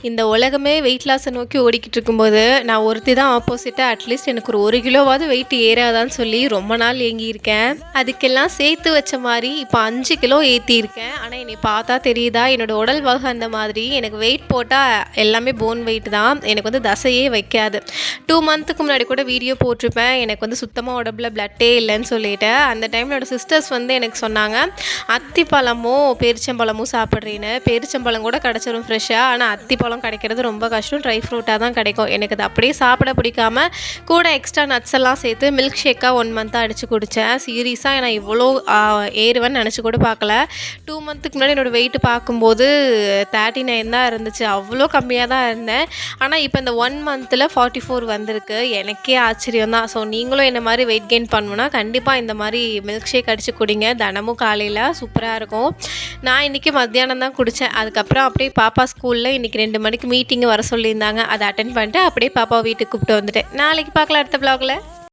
இந்த உலகமே வெயிட் லாஸை நோக்கி ஓடிக்கிட்டு இருக்கும்போது நான் ஒருத்தி தான் ஆப்போசிட்டாக அட்லீஸ்ட் எனக்கு ஒரு 1 கிலோவாவது வெயிட் ஏறாதான்னு சொல்லி ரொம்ப நாள் ஏங்கியிருக்கேன். அதுக்கெல்லாம் சேர்த்து வச்ச மாதிரி இப்போ 5 கிலோ ஏற்றியிருக்கேன். ஆனால் என்னை பார்த்தா தெரியுதா என்னோடய உடல் வகை அந்த மாதிரி. எனக்கு வெயிட் போட்டால் எல்லாமே போன் வெயிட் தான். எனக்கு வந்து தசையே வைக்காது. 2 மந்த்துக்கு முன்னாடி கூட வீடியோ போட்டிருப்பேன். எனக்கு வந்து சுத்தமாக உடம்புல பிளட்டே இல்லைன்னு சொல்லிட்டு அந்த டைமில் என்னோடய சிஸ்டர்ஸ் வந்து எனக்கு சொன்னாங்க, அத்திப்பழமும் பேரிச்சம்பழமும் சாப்பிட்றீன்னு. பேரிச்சம்பழம் கூட கிடச்சிரும் ஃப்ரெஷ்ஷாக, ஆனால் அத்திப்பழம் கிடைக்கிறது ரொம்ப கஷ்டம். ட்ரை ஃப்ரூட்டாக தான் கிடைக்கும். எனக்கு அது அப்படியே சாப்பிட பிடிக்காம கூட எக்ஸ்ட்ரா நட்ஸ் எல்லாம் சேர்த்து மில்க் ஷேக்காக 1 மந்த்தாக அடித்து குடித்தேன். சீரியஸாக நான் இவ்வளோ ஏறுவேன்னு நினச்சி கூட பார்க்கல. 2 மந்த்துக்கு முன்னாடி என்னோடய வெயிட்டு பார்க்கும்போது 39 தான் இருந்துச்சு. அவ்வளோ கம்மியாக தான் இருந்தேன். ஆனால் இப்போ இந்த 1 மந்தில் 44 வந்திருக்கு. எனக்கே ஆச்சரியம் தான். ஸோ நீங்களும் என்ன மாதிரி வெயிட் கெயின் பண்ணணுன்னா கண்டிப்பாக இந்த மாதிரி மில்க் ஷேக் அடித்து குடிங்க. தினமும் காலையில் சூப்பராக இருக்கும். நான் இன்றைக்கி மத்தியானம் தான் குடித்தேன். அதுக்கப்புறம் அப்படியே பாப்பா ஸ்கூலில் இன்றைக்கி 2 மணிக்கு மீட்டிங்கு வர சொல்லியிருந்தாங்க. அதை அட்டென்ட் பண்ணிட்டு அப்படியே பாப்பாவை வீட்டுக்கு கூப்பிட்டு வந்துட்டேன். நாளைக்கு பார்க்கலாம் அடுத்த வ்ளாகில்.